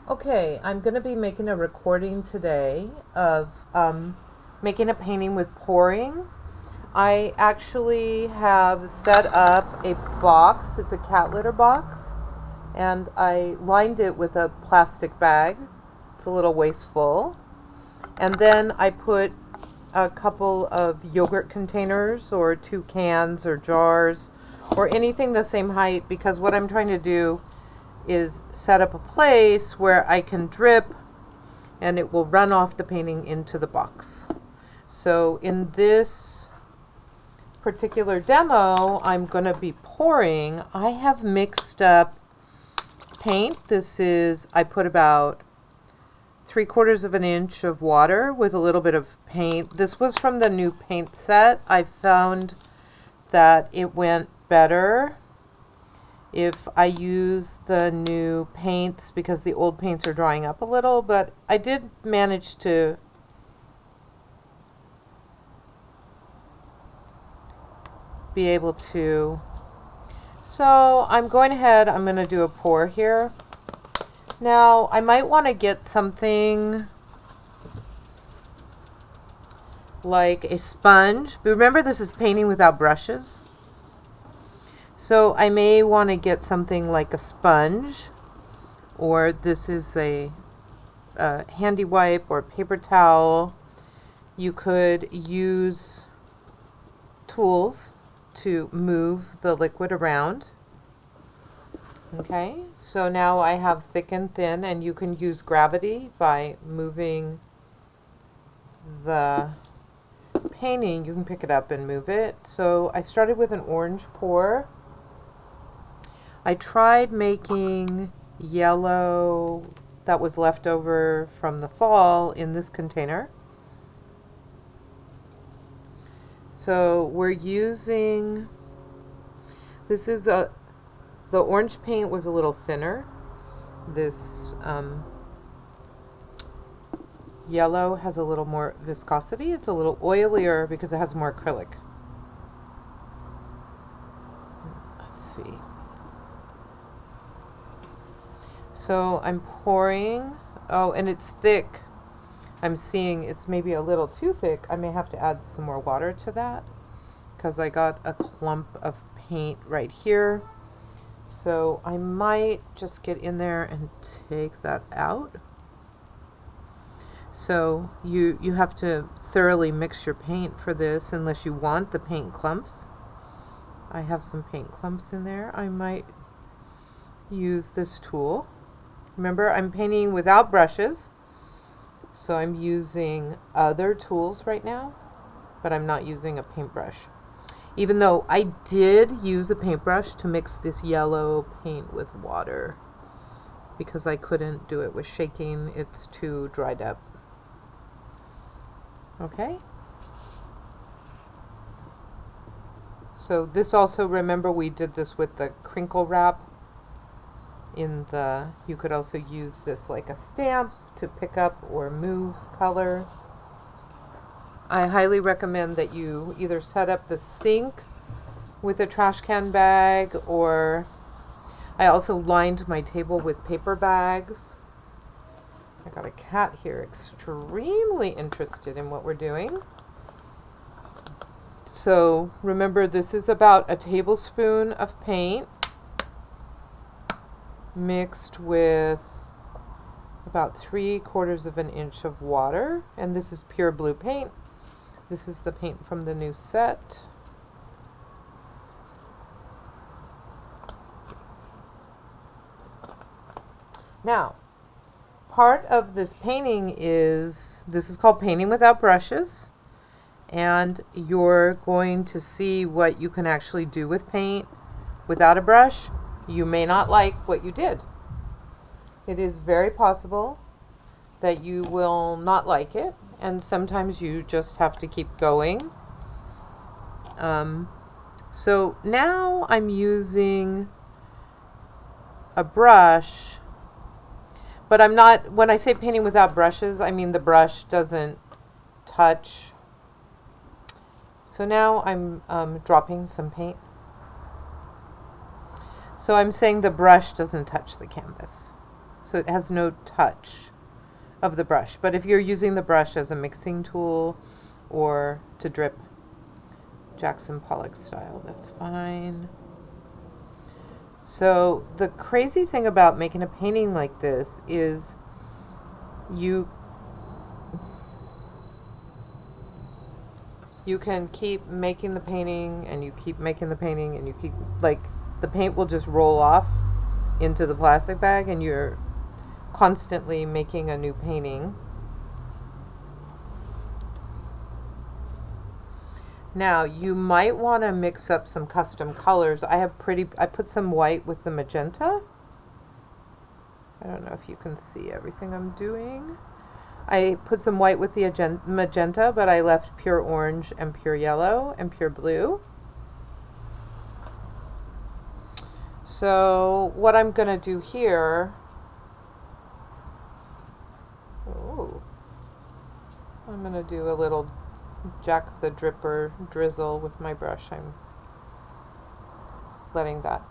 Okay, I'm going to be making a recording today of making a painting with pouring. I actually have set up a box. It's a cat litter box, and I lined it with a plastic bag. It's a little wasteful. And then I put a couple of yogurt containers or 2 cans or jars or anything the same height, because what I'm trying to do is set up a place where I can drip and it will run off the painting into the box. So in this particular demo, I'm going to be pouring. I have mixed up paint. I put about 3/4 of an inch of water with a little bit of paint. This was from the new paint set. I found that it went better if I use the new paints because the old paints are drying up a little, but I did manage to be able to. So I'm going ahead, I'm going to do a pour here. Now I might want to get something like a sponge. But remember, this is painting without brushes. So I may want to get something like a sponge, or this is a handy wipe or paper towel. You could use tools to move the liquid around. Okay, so now I have thick and thin, and you can use gravity by moving the painting. You can pick it up and move it. So I started with an orange pour. I tried making yellow that was left over from the fall in this container. So we're using, the orange paint was a little thinner. This yellow has a little more viscosity. It's a little oilier because it has more acrylic. Let's see. So I'm pouring. Oh, and it's thick. I'm seeing it's maybe a little too thick. I may have to add some more water to that because I got a clump of paint right here. So I might just get in there and take that out. So you have to thoroughly mix your paint for this unless you want the paint clumps. I have some paint clumps in there. I might use this tool. Remember, I'm painting without brushes, so I'm using other tools right now, but I'm not using a paintbrush. Even though I did use a paintbrush to mix this yellow paint with water because I couldn't do it with shaking. It's too dried up. Okay. So this also, remember, we did this with the crinkle wrap. You could also use this like a stamp to pick up or move color. I highly recommend that you either set up the sink with a trash can bag, or I also lined my table with paper bags. I got a cat here extremely interested in what we're doing. So remember, this is about a tablespoon of paint mixed with about 3/4 of an inch of water, and this is pure blue paint. This is the paint from the new set. Now, part of this painting this is called painting without brushes, and you're going to see what you can actually do with paint without a brush. You may not like what you did. It is very possible that you will not like it, and sometimes you just have to keep going. So now I'm using a brush, but I'm not, when I say painting without brushes, I mean the brush doesn't touch. So now I'm dropping some paint. So I'm saying the brush doesn't touch the canvas. So it has no touch of the brush. But if you're using the brush as a mixing tool or to drip Jackson Pollock style, that's fine. So the crazy thing about making a painting like this is you can keep making the painting and you keep making the painting and you keep, like, the paint will just roll off into the plastic bag and you're constantly making a new painting. Now you might want to mix up some custom colors. I put some white with the magenta. I don't know if you can see everything I'm doing. I put some white with the magenta, but I left pure orange and pure yellow and pure blue. So what I'm going to do here, I'm going to do a little Jack the Dripper drizzle with my brush. I'm letting that.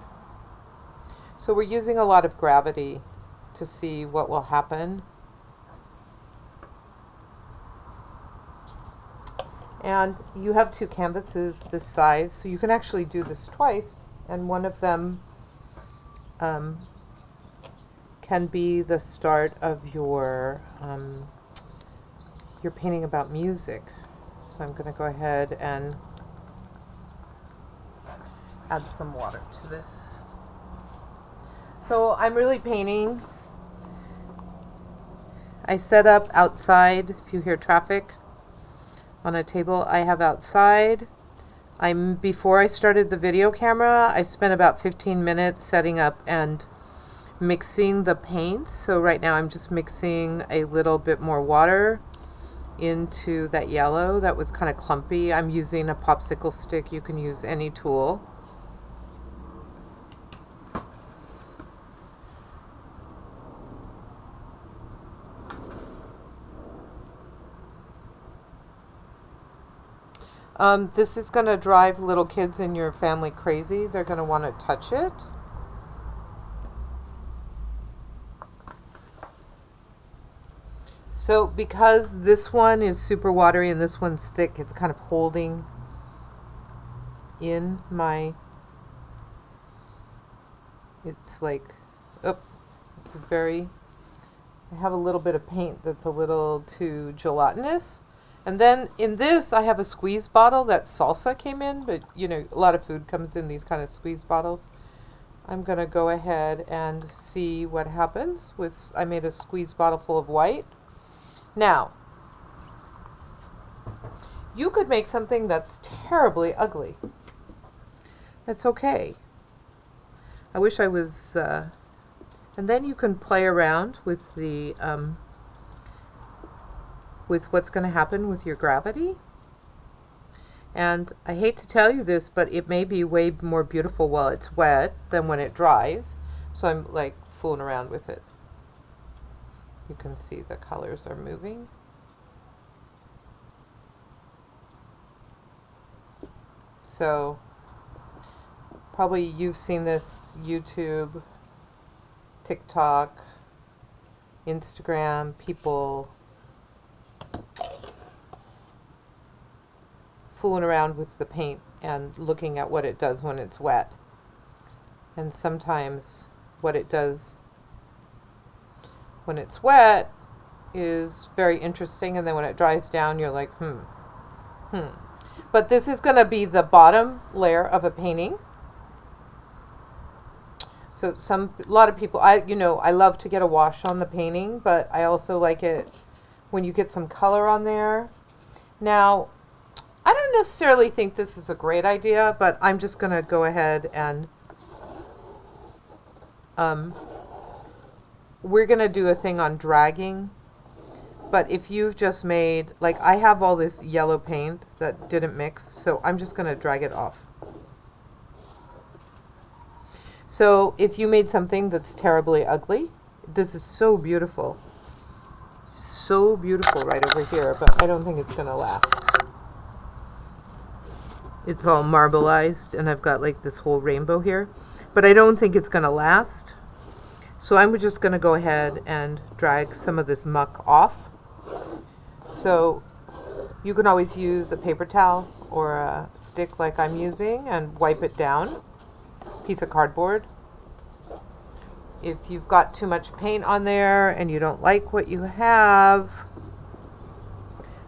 So we're using a lot of gravity to see what will happen. And you have two canvases this size, so you can actually do this twice, and one of them can be the start of your painting about music. So I'm going to go ahead and add some water to this. So I'm really painting. I set up outside, if you hear traffic, on a table I have outside. Before I started the video camera, I spent about 15 minutes setting up and mixing the paint. So right now I'm just mixing a little bit more water into that yellow that was kind of clumpy. I'm using a popsicle stick. You can use any tool. This is going to drive little kids in your family crazy. They're going to want to touch it. So because this one is super watery and this one's thick, it's kind of holding in my, it's like, I have a little bit of paint that's a little too gelatinous. And then in this, I have a squeeze bottle that salsa came in, but you know, a lot of food comes in these kind of squeeze bottles. I'm going to go ahead and see what happens with, I made a squeeze bottle full of white. Now, you could make something that's terribly ugly. That's okay. I wish I was, and then you can play around with the, with what's going to happen with your gravity. And I hate to tell you this, but it may be way more beautiful while it's wet than when it dries. So I'm like fooling around with it. You can see the colors are moving. So probably you've seen this YouTube, TikTok, Instagram, people fooling around with the paint and looking at what it does when it's wet. And sometimes what it does when it's wet is very interesting, and then when it dries down you're like, But this is going to be the bottom layer of a painting. So a lot of people, I love to get a wash on the painting, but I also like it when you get some color on there. Now, I don't necessarily think this is a great idea, but I'm just going to go ahead and we're going to do a thing on dragging. But if you've just made, like I have all this yellow paint that didn't mix, so I'm just going to drag it off. So if you made something that's terribly ugly, this is so beautiful. So beautiful right over here, but I don't think it's going to last. It's all marbleized, and I've got like this whole rainbow here. But I don't think it's going to last. So I'm just going to go ahead and drag some of this muck off. So you can always use a paper towel or a stick like I'm using and wipe it down. Piece of cardboard. If you've got too much paint on there and you don't like what you have,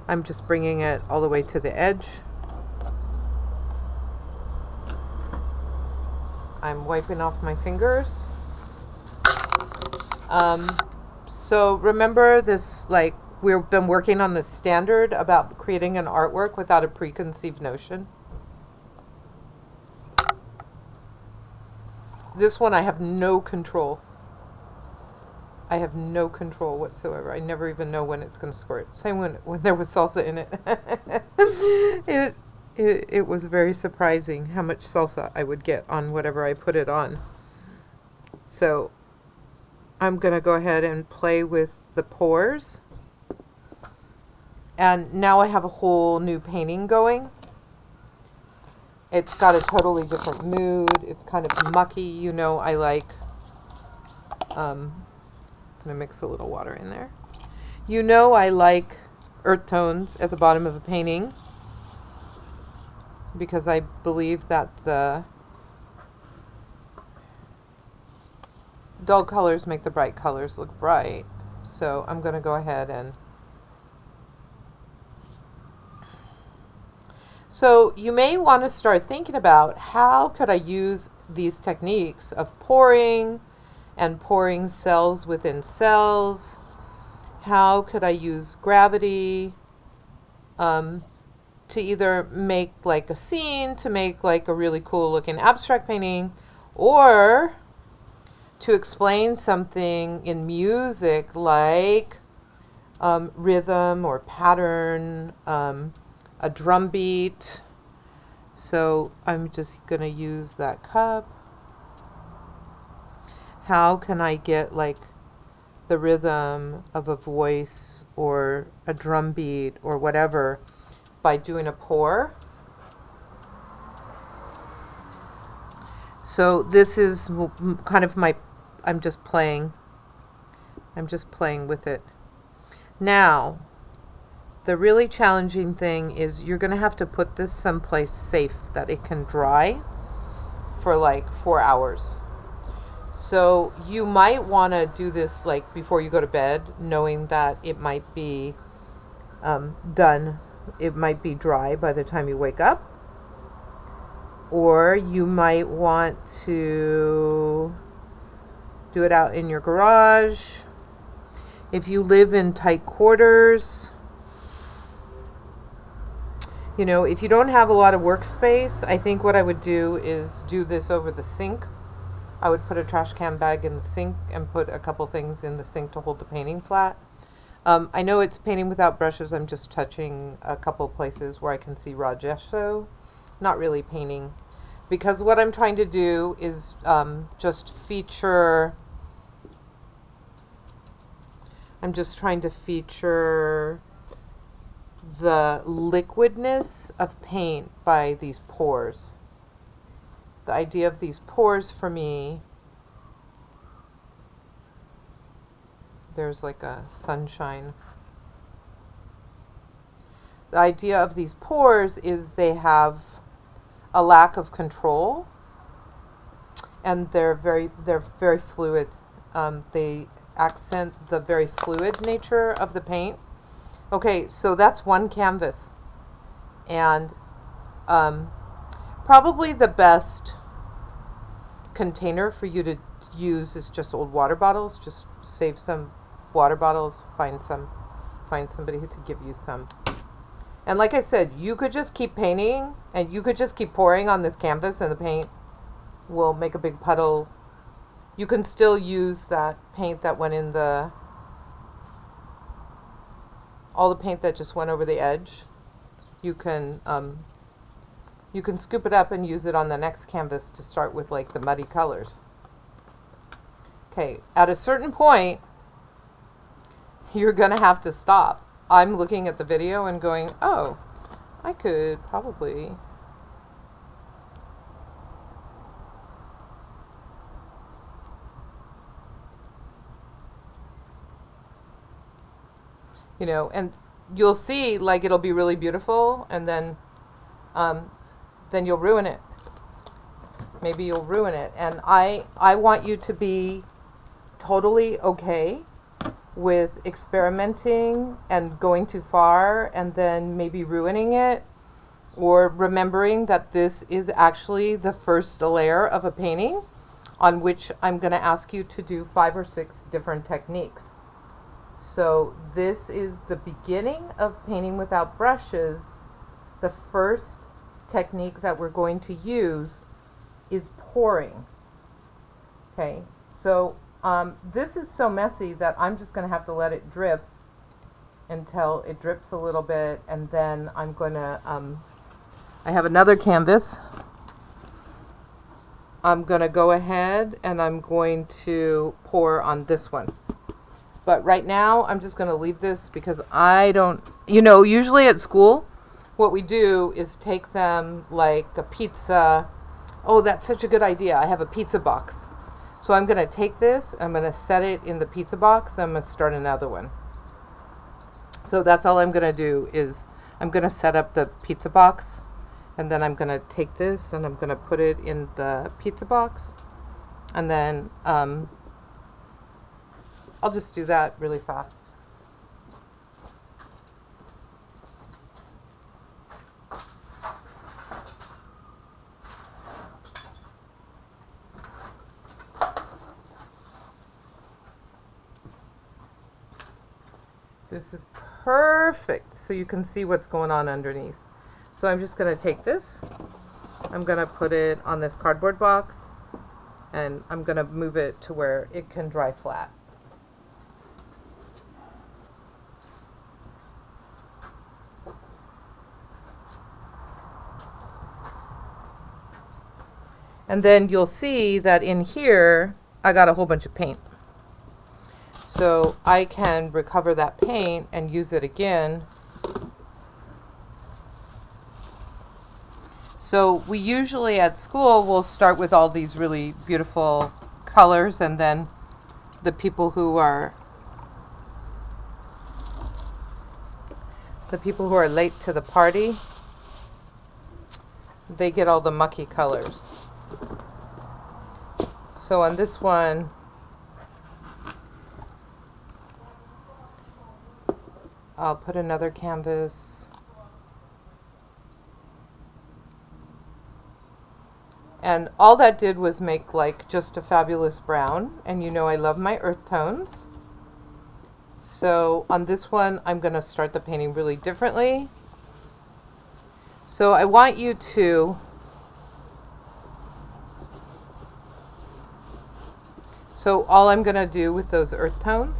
I'm just bringing it all the way to the edge. I'm wiping off my fingers. So remember this, like, we've been working on this standard about creating an artwork without a preconceived notion. This one I have no control. I have no control whatsoever. I never even know when it's going to squirt. Same when there was salsa in it. It was very surprising how much salsa I would get on whatever I put it on. So I'm going to go ahead and play with the pores. And now I have a whole new painting going. It's got a totally different mood. It's kind of mucky. You know, I like, I'm going to mix a little water in there. You know, I like earth tones at the bottom of a painting because I believe that the dull colors make the bright colors look bright. So I'm going to go ahead and... So you may want to start thinking about how could I use these techniques of pouring and pouring cells within cells. How could I use gravity to either make like a scene, to make like a really cool looking abstract painting, or to explain something in music like rhythm or pattern, a drum beat. So I'm just going to use that cup. How can I get like the rhythm of a voice or a drum beat or whatever by doing a pour? So this is kind of my, I'm just playing with it. Now, the really challenging thing is you're going to have to put this someplace safe that it can dry for like 4 hours. So you might want to do this like before you go to bed, knowing that it might be done. It might be dry by the time you wake up. Or you might want to do it out in your garage. If you live in tight quarters, you know, if you don't have a lot of workspace, I think what I would do is do this over the sink. I would put a trash can bag in the sink and put a couple things in the sink to hold the painting flat. I know it's painting without brushes. I'm just touching a couple places where I can see raw gesso. Not really painting. Because what I'm trying to do is just feature... I'm just trying to feature the liquidness of paint by these pores. The idea of these pores for me, there's like a sunshine. The idea of these pores is they have a lack of control, and they're very fluid. They accent the very fluid nature of the paint. Okay, so that's one canvas, and probably the best container for you to use is just old water bottles. Just save some water bottles, find somebody who could give you some. And like I said, you could just keep painting and you could just keep pouring on this canvas and the paint will make a big puddle. You can still use that paint that went in all the paint that just went over the edge. You can scoop it up and use it on the next canvas to start with like the muddy colors. Okay, at a certain point, you're gonna have to stop. I'm looking at the video and going, oh, I could probably... and you'll see like it'll be really beautiful, and then you'll ruin it. Maybe you'll ruin it. And I want you to be totally okay with experimenting and going too far and then maybe ruining it, or remembering that this is actually the first layer of a painting on which I'm going to ask you to do 5 or 6 different techniques. So this is the beginning of painting without brushes. The first technique that we're going to use is pouring. Okay, so this is so messy that I'm just going to have to let it drip until it drips a little bit, and then I'm going to, I have another canvas. I'm going to go ahead and I'm going to pour on this one. But right now, I'm just going to leave this because I don't, usually at school, what we do is take them like a pizza. Oh, that's such a good idea. I have a pizza box. So I'm going to take this, I'm going to set it in the pizza box, I'm going to start another one. So that's all I'm going to do is I'm going to set up the pizza box, and then I'm going to take this and I'm going to put it in the pizza box, and then I'll just do that really fast. This is perfect, so you can see what's going on underneath. So I'm just going to take this, I'm going to put it on this cardboard box, and I'm going to move it to where it can dry flat. And then you'll see that in here, I got a whole bunch of paint. So I can recover that paint and use it again. So we usually at school will start with all these really beautiful colors, and then the people who are late to the party, they get all the mucky colors. So on this one, I'll put another canvas. And all that did was make like just a fabulous brown. And I love my earth tones. So on this one, I'm going to start the painting really differently. So I want you to all I'm going to do with those earth tones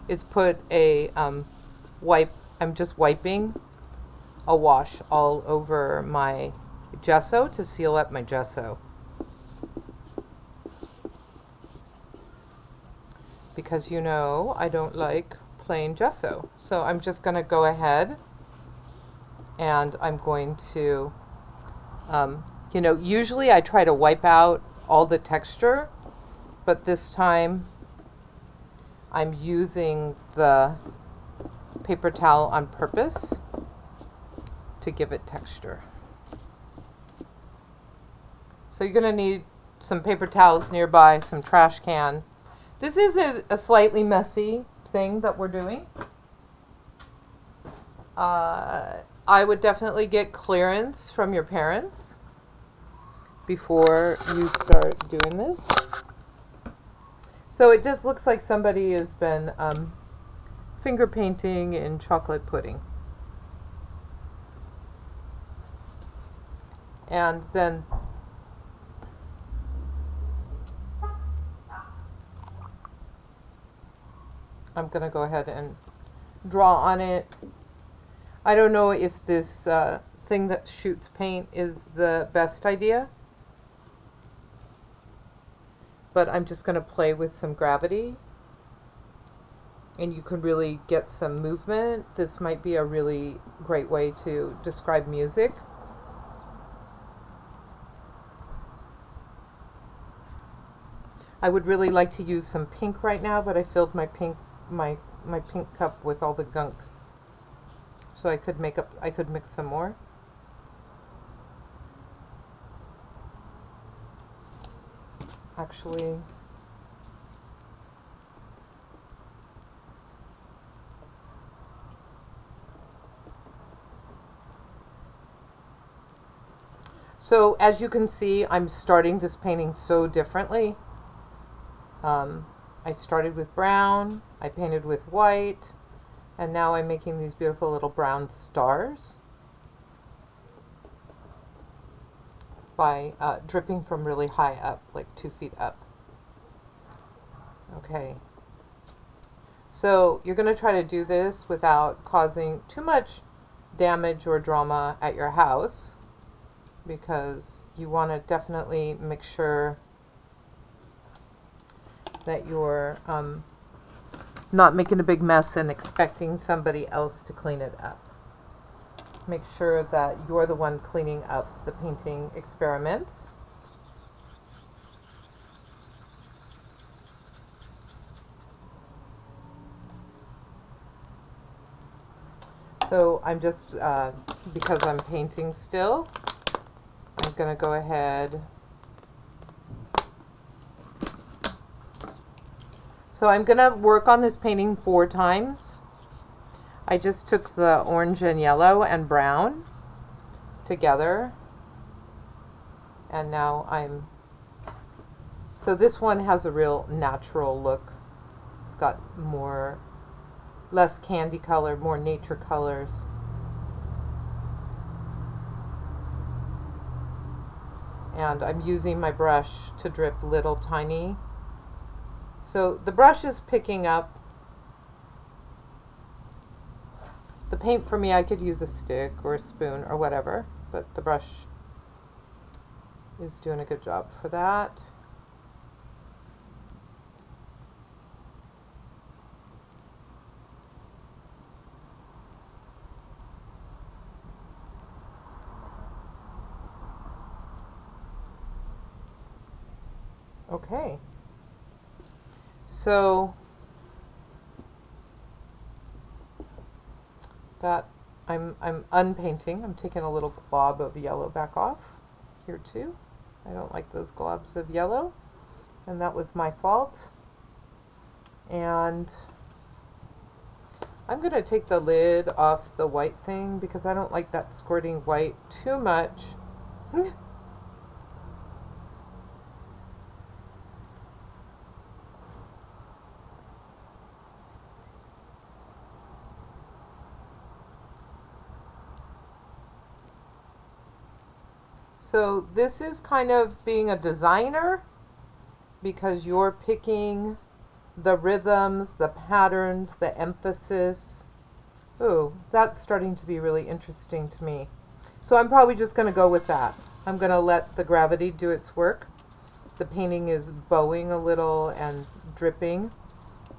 is put a wipe. I'm just wiping a wash all over my gesso to seal up my gesso, because I don't like plain gesso. So I'm just going to go ahead and I'm going to usually I try to wipe out all the texture, but this time I'm using the paper towel on purpose to give it texture. So you're going to need some paper towels nearby, some trash can. This is a slightly messy thing that we're doing. I would definitely get clearance from your parents before you start doing this. So it just looks like somebody has been finger painting in chocolate pudding. And then I'm going to go ahead and draw on it. I don't know if this thing that shoots paint is the best idea, but I'm just going to play with some gravity, and you can really get some movement. This might be a really great way to describe music. I would really like to use some pink right now, but I filled my my pink cup with all the gunk. So I could mix some more. Actually, so as you can see, I'm starting this painting so differently. I started with brown, I painted with white, and now I'm making these beautiful little brown stars by dripping from really high up, like 2 feet up. Okay. So you're going to try to do this without causing too much damage or drama at your house, because you want to definitely make sure that you're not making a big mess and expecting somebody else to clean it up. Make sure that you're the one cleaning up the painting experiments. So I'm just, because I'm painting still, I'm going to go ahead. So I'm going to work on this painting 4 times. I just took the orange and yellow and brown together. And now so this one has a real natural look. It's got less candy color, more nature colors. And I'm using my brush to drip little tiny. So the brush is picking up the paint. For me, I could use a stick or a spoon or whatever, but the brush is doing a good job for that. Okay. So that I'm unpainting. I'm taking a little glob of yellow back off here too. I don't like those globs of yellow, and that was my fault. And I'm going to take the lid off the white thing because I don't like that squirting white too much. So this is kind of being a designer, because you're picking the rhythms, the patterns, the emphasis. Ooh, that's starting to be really interesting to me. So I'm probably just going to go with that. I'm going to let the gravity do its work. The painting is bowing a little and dripping,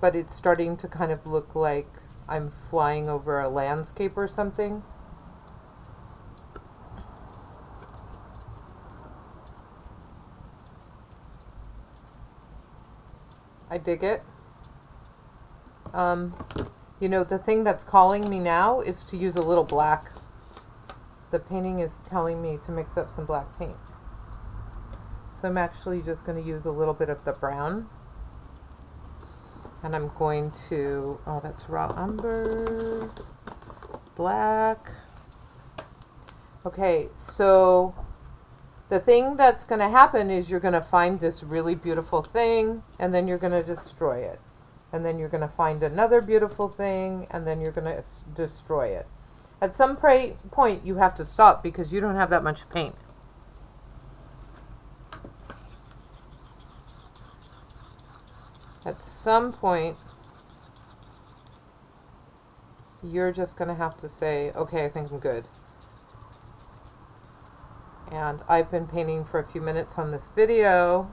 but it's starting to kind of look like I'm flying over a landscape or something. I dig it. You know, the thing that's calling me now is to use a little black. The painting is telling me to mix up some black paint. So I'm actually just going to use a little bit of the brown. And I'm going to, oh, that's raw umber, black. Okay, so the thing that's going to happen is you're going to find this really beautiful thing, and then you're going to destroy it. And then you're going to find another beautiful thing, and then you're going to destroy it. At some point, you have to stop because you don't have that much paint. At some point, you're just going to have to say, okay, I think I'm good. And I've been painting for a few minutes on this video.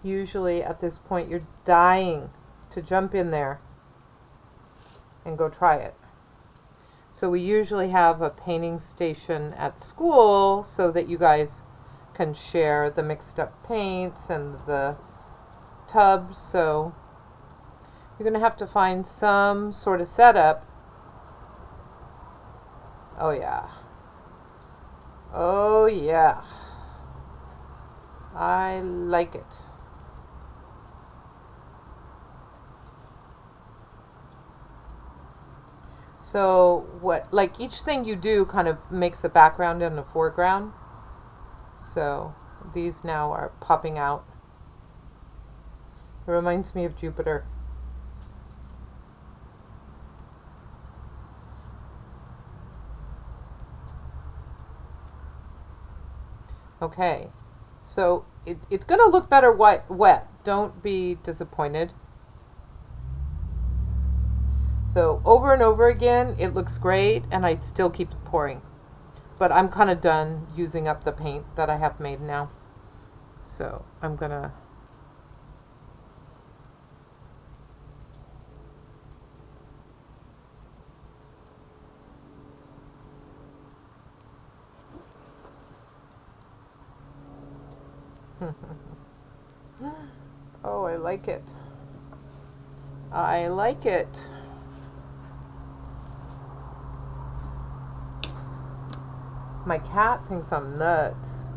Usually at this point you're dying to jump in there and go try it. So we usually have a painting station at school so that you guys can share the mixed up paints and the tubs. So You're going to have to find some sort of setup. Oh yeah. Oh yeah. I like it. So what, like each thing you do kind of makes a background and a foreground. So these now are popping out. It reminds me of Jupiter. Okay, so it's going to look better wet. Don't be disappointed. So over and over again, it looks great, and I still keep pouring. But I'm kind of done using up the paint that I have made now. So I'm going to... Oh, I like it. I like it. My cat thinks I'm nuts.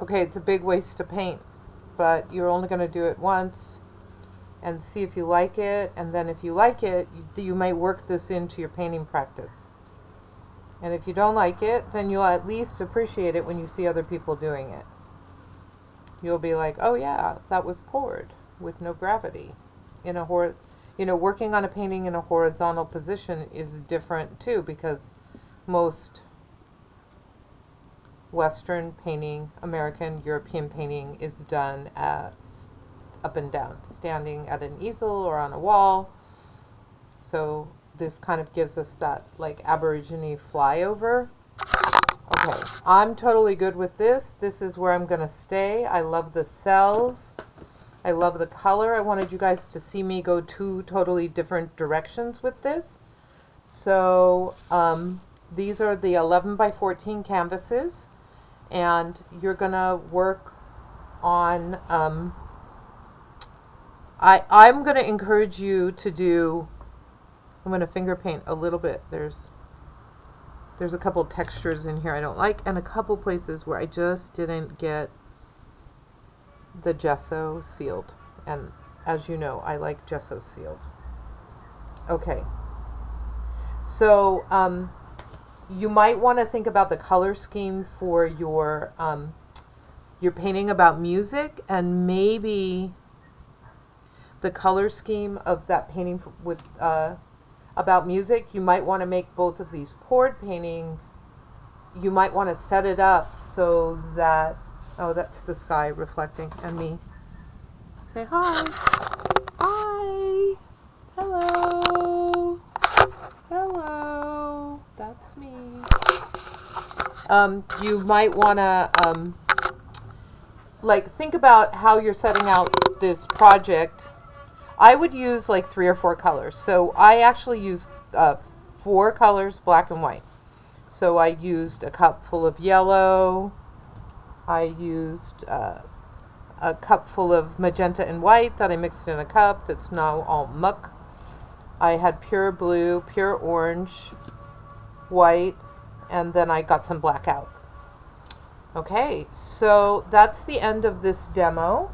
Okay, it's a big waste of paint, but you're only going to do it once and see if you like it, and then if you like it, you may work this into your painting practice. And if you don't like it, then you'll at least appreciate it when you see other people doing it. You'll be like, oh yeah, that was poured with no gravity. Working on a painting in a horizontal position is different too, because most Western painting, American, European painting is done as up and down, standing at an easel or on a wall. So this kind of gives us that like Aborigine flyover. Okay, I'm totally good with this. This is where I'm going to stay. I love the cells. I love the color. I wanted you guys to see me go two totally different directions with this. So these are the 11 by 14 canvases. And you're going to work on, I'm going to encourage you to do, I'm going to finger paint a little bit. There's a couple textures in here I don't like, and a couple places where I just didn't get the gesso sealed. And as you know, I like gesso sealed. Okay. So, you might want to think about the color scheme for your painting about music, and maybe the color scheme of that painting with about music. You might want to make both of these poured paintings. You might want to set it up so that, oh, that's the sky reflecting and me. Say hi. Hi. Hello. Hello. That's me. You might want to like think about how you're setting out this project. I would use like 3 or 4 colors. So I actually used 4 colors, black and white. So I used a cup full of yellow. I used a cup full of magenta and white that I mixed in a cup that's now all muck. I had pure blue, pure orange, white, and then I got some black out. Okay, so that's the end of this demo.